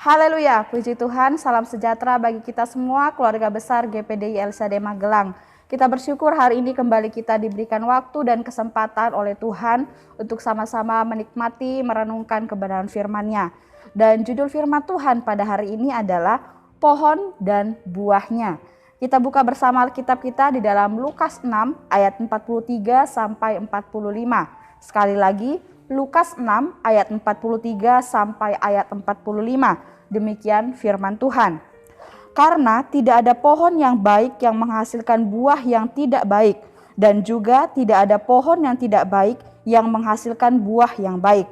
Haleluya, puji Tuhan, salam sejahtera bagi kita semua, keluarga besar GPDI LCD Magelang. Kita bersyukur hari ini kembali kita diberikan waktu dan kesempatan oleh Tuhan untuk sama-sama menikmati, merenungkan kebenaran firman-Nya. Dan judul firman Tuhan pada hari ini adalah pohon dan buahnya. Kita buka bersama Alkitab kita di dalam Lukas 6 ayat 43 sampai 45. Sekali lagi, Lukas 6 ayat 43 sampai ayat 45. Demikian firman Tuhan. Karena tidak ada pohon yang baik yang menghasilkan buah yang tidak baik, dan juga tidak ada pohon yang tidak baik yang menghasilkan buah yang baik.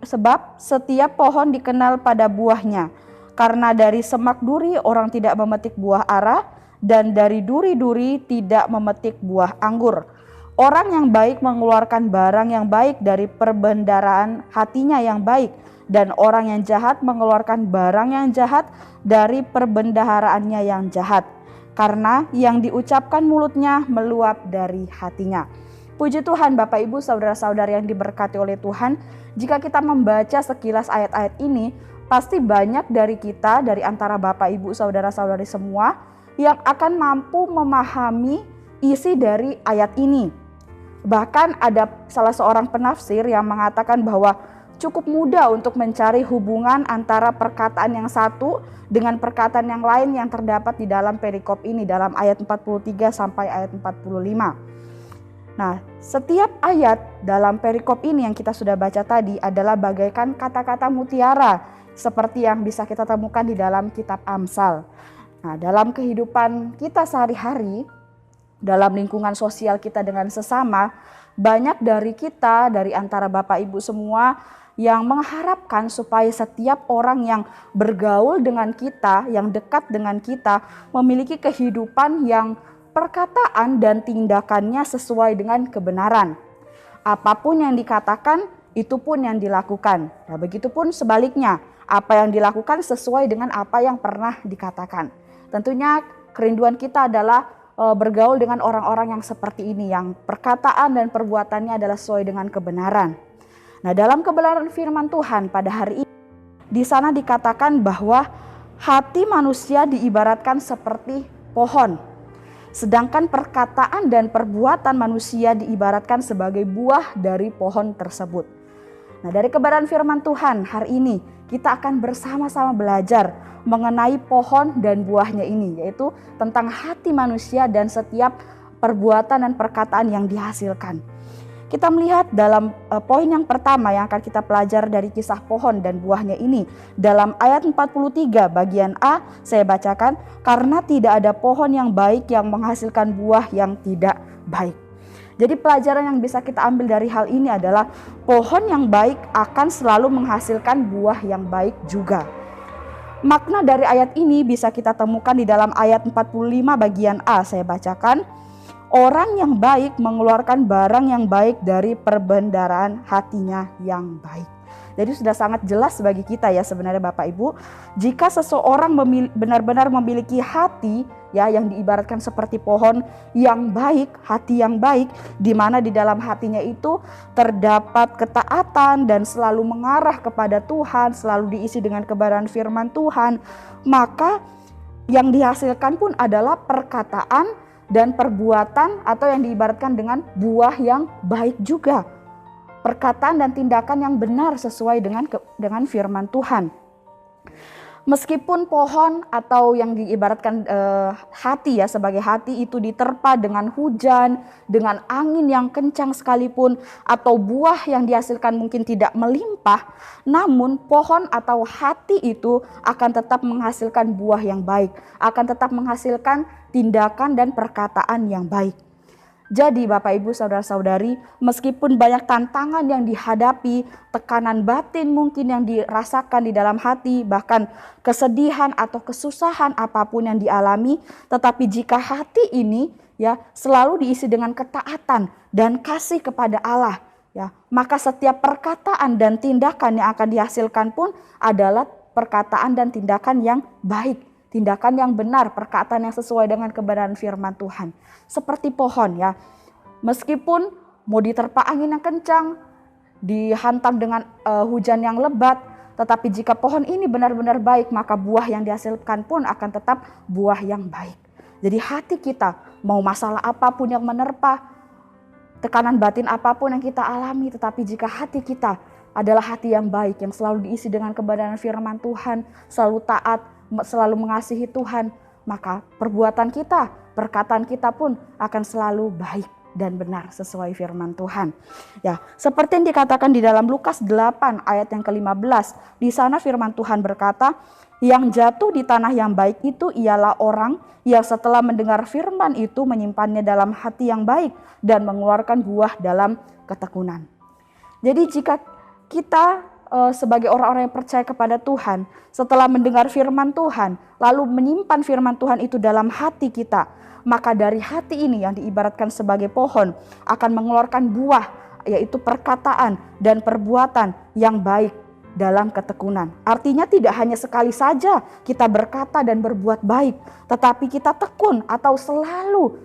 Sebab setiap pohon dikenal pada buahnya. Karena dari semak duri orang tidak memetik buah ara, dan dari duri-duri tidak memetik buah anggur. Orang yang baik mengeluarkan barang yang baik dari perbendaharaan hatinya yang baik, dan orang yang jahat mengeluarkan barang yang jahat dari perbendaharaannya yang jahat. Karena yang diucapkan mulutnya meluap dari hatinya. Puji Tuhan Bapak Ibu saudara-saudari yang diberkati oleh Tuhan. Jika kita membaca sekilas ayat-ayat ini, pasti banyak dari kita, dari antara Bapak Ibu saudara-saudari semua, yang akan mampu memahami isi dari ayat ini. Bahkan ada salah seorang penafsir yang mengatakan bahwa cukup mudah untuk mencari hubungan antara perkataan yang satu dengan perkataan yang lain yang terdapat di dalam perikop ini, dalam ayat 43 sampai ayat 45. Nah, setiap ayat dalam perikop ini yang kita sudah baca tadi adalah bagaikan kata-kata mutiara seperti yang bisa kita temukan di dalam kitab Amsal. Nah, dalam kehidupan kita sehari-hari, dalam lingkungan sosial kita dengan sesama, banyak dari kita, dari antara Bapak Ibu semua yang mengharapkan supaya setiap orang yang bergaul dengan kita, yang dekat dengan kita, memiliki kehidupan yang perkataan dan tindakannya sesuai dengan kebenaran. Apapun yang dikatakan, itu pun yang dilakukan. Nah, begitupun sebaliknya, apa yang dilakukan sesuai dengan apa yang pernah dikatakan. Tentunya kerinduan kita adalah bergaul dengan orang-orang yang seperti ini, yang perkataan dan perbuatannya adalah sesuai dengan kebenaran. Nah, dalam kebenaran firman Tuhan pada hari ini, di sana dikatakan bahwa hati manusia diibaratkan seperti pohon, sedangkan perkataan dan perbuatan manusia diibaratkan sebagai buah dari pohon tersebut. Nah, dari kebenaran firman Tuhan hari ini kita akan bersama-sama belajar mengenai pohon dan buahnya ini, yaitu tentang hati manusia dan setiap perbuatan dan perkataan yang dihasilkan. Kita melihat dalam poin yang pertama yang akan kita pelajari dari kisah pohon dan buahnya ini. Dalam ayat 43 bagian A saya bacakan, karena tidak ada pohon yang baik yang menghasilkan buah yang tidak baik. Jadi pelajaran yang bisa kita ambil dari hal ini adalah pohon yang baik akan selalu menghasilkan buah yang baik juga. Makna dari ayat ini bisa kita temukan di dalam ayat 45 bagian A. Saya bacakan, orang yang baik mengeluarkan barang yang baik dari perbendaharaan hatinya yang baik. Jadi sudah sangat jelas bagi kita ya sebenarnya Bapak Ibu, jika seseorang benar-benar memiliki hati ya yang diibaratkan seperti pohon yang baik, hati yang baik, di mana di dalam hatinya itu terdapat ketaatan dan selalu mengarah kepada Tuhan, selalu diisi dengan kebenaran firman Tuhan, maka yang dihasilkan pun adalah perkataan dan perbuatan atau yang diibaratkan dengan buah yang baik juga. Perkataan dan tindakan yang benar sesuai dengan firman Tuhan. Meskipun pohon atau yang diibaratkan hati ya sebagai hati itu diterpa dengan hujan, dengan angin yang kencang sekalipun, atau buah yang dihasilkan mungkin tidak melimpah, namun pohon atau hati itu akan tetap menghasilkan buah yang baik, akan tetap menghasilkan tindakan dan perkataan yang baik. Jadi Bapak Ibu saudara-saudari, meskipun banyak tantangan yang dihadapi, tekanan batin mungkin yang dirasakan di dalam hati, bahkan kesedihan atau kesusahan apapun yang dialami, tetapi jika hati ini ya selalu diisi dengan ketaatan dan kasih kepada Allah, ya, maka setiap perkataan dan tindakan yang akan dihasilkan pun adalah perkataan dan tindakan yang baik. Tindakan yang benar, perkataan yang sesuai dengan kebenaran firman Tuhan. Seperti pohon ya, meskipun mau diterpa angin yang kencang, dihantam dengan hujan yang lebat, Tetapi jika pohon ini benar-benar baik, maka buah yang dihasilkan pun akan tetap buah yang baik. Jadi hati kita, mau masalah apapun yang menerpa, tekanan batin apapun yang kita alami, tetapi jika hati kita adalah hati yang baik, yang selalu diisi dengan kebenaran firman Tuhan, selalu taat, selalu mengasihi Tuhan, maka perbuatan kita, perkataan kita pun akan selalu baik dan benar sesuai firman Tuhan. Ya, seperti yang dikatakan di dalam Lukas 8 ayat yang ke-15. Di sana firman Tuhan berkata, yang jatuh di tanah yang baik itu ialah orang yang setelah mendengar firman itu menyimpannya dalam hati yang baik dan mengeluarkan buah dalam ketekunan. Jadi jika kita sebagai orang-orang yang percaya kepada Tuhan, setelah mendengar firman Tuhan, lalu menyimpan firman Tuhan itu dalam hati kita, maka dari hati ini yang diibaratkan sebagai pohon akan mengeluarkan buah, yaitu perkataan dan perbuatan yang baik dalam ketekunan. Artinya tidak hanya sekali saja kita berkata dan berbuat baik, tetapi kita tekun atau selalu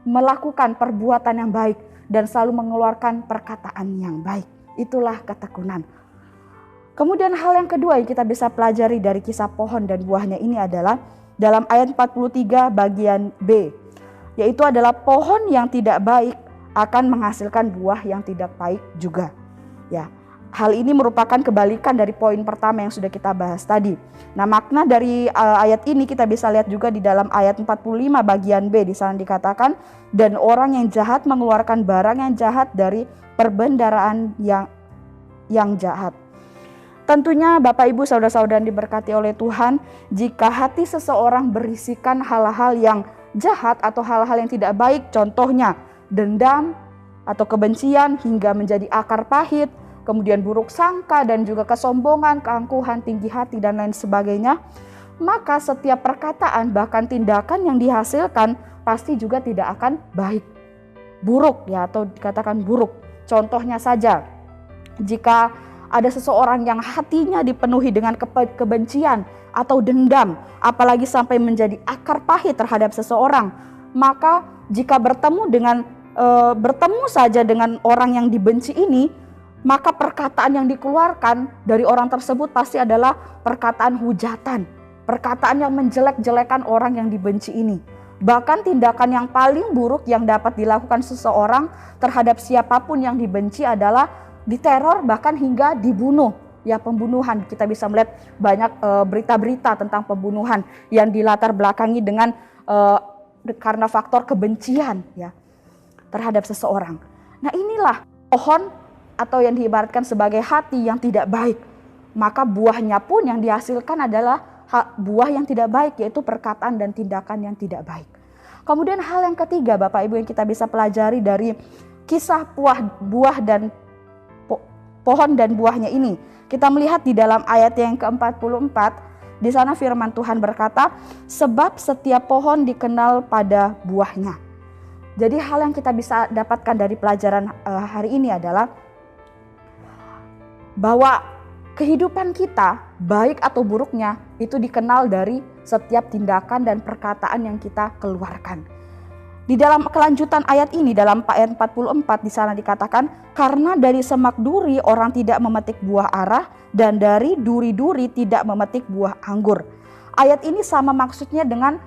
melakukan perbuatan yang baik dan selalu mengeluarkan perkataan yang baik. Itulah ketekunan. Kemudian hal yang kedua yang kita bisa pelajari dari kisah pohon dan buahnya ini adalah dalam ayat 43 bagian B, yaitu adalah pohon yang tidak baik akan menghasilkan buah yang tidak baik juga. Ya, hal ini merupakan kebalikan dari poin pertama yang sudah kita bahas tadi. Nah, makna dari ayat ini kita bisa lihat juga di dalam ayat 45 bagian B. Di sana dikatakan, dan orang yang jahat mengeluarkan barang yang jahat dari perbendaharaan yang jahat. Tentunya Bapak Ibu saudara-saudara diberkati oleh Tuhan, jika hati seseorang berisikan hal-hal yang jahat atau hal-hal yang tidak baik, contohnya dendam atau kebencian hingga menjadi akar pahit, kemudian buruk sangka dan juga kesombongan, keangkuhan, tinggi hati dan lain sebagainya, maka setiap perkataan bahkan tindakan yang dihasilkan pasti juga tidak akan baik, buruk ya, atau dikatakan buruk. Contohnya saja, jika ada seseorang yang hatinya dipenuhi dengan kebencian atau dendam, apalagi sampai menjadi akar pahit terhadap seseorang, maka jika bertemu saja dengan orang yang dibenci ini, maka perkataan yang dikeluarkan dari orang tersebut pasti adalah perkataan hujatan, perkataan yang menjelek-jelekan orang yang dibenci ini. Bahkan tindakan yang paling buruk yang dapat dilakukan seseorang terhadap siapapun yang dibenci adalah diteror, bahkan hingga dibunuh. Ya, pembunuhan. Kita bisa melihat banyak berita-berita tentang pembunuhan yang dilatar belakangi dengan karena faktor kebencian ya terhadap seseorang. Nah, inilah pohon atau yang diibaratkan sebagai hati yang tidak baik. Maka buahnya pun yang dihasilkan adalah buah yang tidak baik, yaitu perkataan dan tindakan yang tidak baik. Kemudian hal yang ketiga Bapak Ibu yang kita bisa pelajari dari kisah pohon dan buahnya ini, kita melihat di dalam ayat yang ke-44, di sana firman Tuhan berkata, sebab setiap pohon dikenal pada buahnya. Jadi hal yang kita bisa dapatkan dari pelajaran hari ini adalah bahwa kehidupan kita, baik atau buruknya, itu dikenal dari setiap tindakan dan perkataan yang kita keluarkan. Di dalam kelanjutan ayat ini, dalam ayat 44 di sana dikatakan, karena dari semak duri orang tidak memetik buah ara, dan dari duri-duri tidak memetik buah anggur. Ayat ini sama maksudnya dengan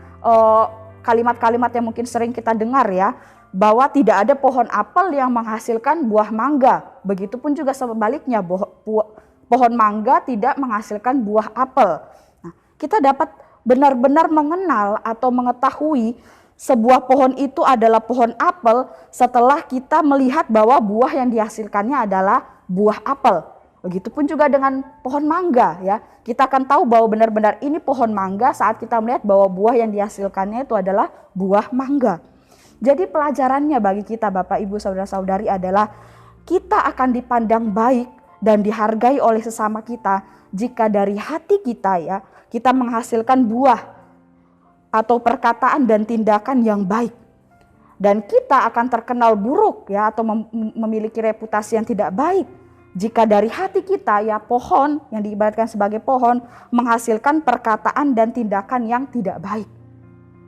kalimat-kalimat yang mungkin sering kita dengar ya, bahwa tidak ada pohon apel yang menghasilkan buah mangga. Begitupun juga sebaliknya, pohon mangga tidak menghasilkan buah apel. Nah, kita dapat benar-benar mengenal atau mengetahui sebuah pohon itu adalah pohon apel setelah kita melihat bahwa buah yang dihasilkannya adalah buah apel. Begitupun juga dengan pohon mangga ya. Kita akan tahu bahwa benar-benar ini pohon mangga saat kita melihat bahwa buah yang dihasilkannya itu adalah buah mangga. Jadi pelajarannya bagi kita Bapak Ibu Saudara-saudari adalah kita akan dipandang baik dan dihargai oleh sesama kita jika dari hati kita ya, kita menghasilkan buah atau perkataan dan tindakan yang baik. Dan kita akan terkenal buruk ya, atau memiliki reputasi yang tidak baik jika dari hati kita ya, pohon yang diibaratkan sebagai pohon menghasilkan perkataan dan tindakan yang tidak baik.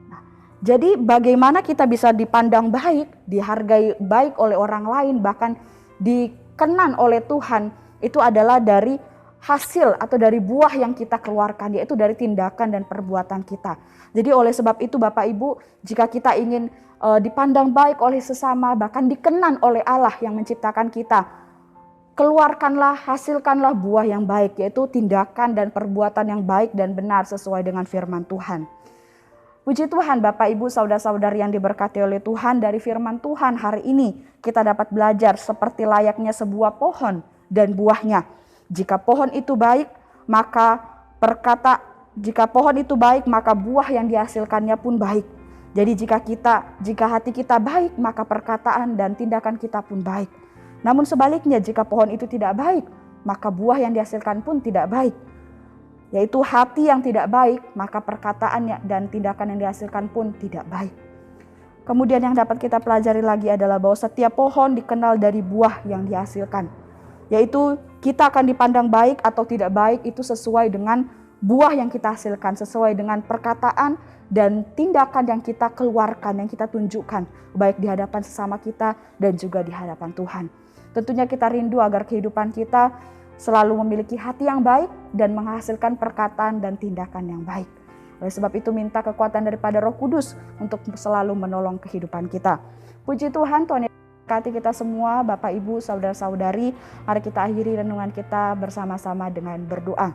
Nah, jadi bagaimana kita bisa dipandang baik, dihargai baik oleh orang lain, bahkan dikenan oleh Tuhan, itu adalah dari hasil atau dari buah yang kita keluarkan, yaitu dari tindakan dan perbuatan kita. Jadi oleh sebab itu Bapak Ibu, jika kita ingin dipandang baik oleh sesama, bahkan dikenan oleh Allah yang menciptakan kita, keluarkanlah, hasilkanlah buah yang baik, yaitu tindakan dan perbuatan yang baik dan benar sesuai dengan firman Tuhan. Puji Tuhan Bapak Ibu saudara-saudari yang diberkati oleh Tuhan, dari firman Tuhan hari ini kita dapat belajar seperti layaknya sebuah pohon dan buahnya. Jika pohon itu baik, maka buah yang dihasilkannya pun baik. Jadi jika hati kita baik, maka perkataan dan tindakan kita pun baik. Namun sebaliknya, jika pohon itu tidak baik, maka buah yang dihasilkan pun tidak baik. Yaitu hati yang tidak baik, maka perkataannya dan tindakan yang dihasilkan pun tidak baik. Kemudian yang dapat kita pelajari lagi adalah bahwa setiap pohon dikenal dari buah yang dihasilkan. Yaitu kita akan dipandang baik atau tidak baik itu sesuai dengan buah yang kita hasilkan, sesuai dengan perkataan dan tindakan yang kita keluarkan, yang kita tunjukkan, baik di hadapan sesama kita dan juga di hadapan Tuhan. Tentunya kita rindu agar kehidupan kita selalu memiliki hati yang baik dan menghasilkan perkataan dan tindakan yang baik. Oleh sebab itu minta kekuatan daripada Roh Kudus untuk selalu menolong kehidupan kita. Puji Tuhan, Tuhan memberkati kita semua, Bapak Ibu, saudara-saudari. Mari kita akhiri renungan kita bersama-sama dengan berdoa.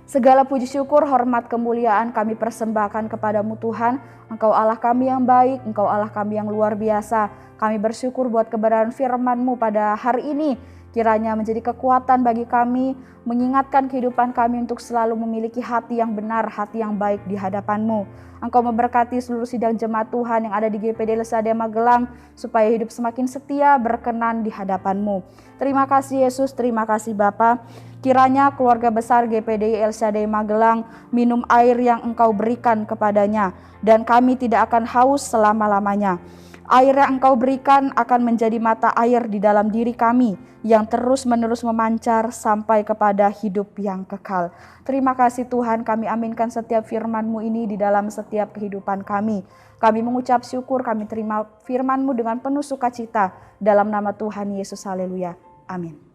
Segala puji syukur, hormat, kemuliaan kami persembahkan kepadamu Tuhan. Engkau Allah kami yang baik, Engkau Allah kami yang luar biasa. Kami bersyukur buat kebenaran firman-Mu pada hari ini. Kiranya menjadi kekuatan bagi kami, mengingatkan kehidupan kami untuk selalu memiliki hati yang benar, hati yang baik di hadapan-Mu. Engkau memberkati seluruh sidang jemaat Tuhan yang ada di GPD LSAD Magelang, supaya hidup semakin setia, berkenan di hadapan-Mu. Terima kasih Yesus, terima kasih Bapa. Kiranya keluarga besar GPD LSAD Magelang minum air yang Engkau berikan kepadanya, dan kami tidak akan haus selama-lamanya. Air yang Engkau berikan akan menjadi mata air di dalam diri kami yang terus-menerus memancar sampai kepada hidup yang kekal. Terima kasih Tuhan, kami aminkan setiap firman-Mu ini di dalam setiap kehidupan kami. Kami mengucap syukur, kami terima firman-Mu dengan penuh sukacita. Dalam nama Tuhan Yesus, haleluya. Amin.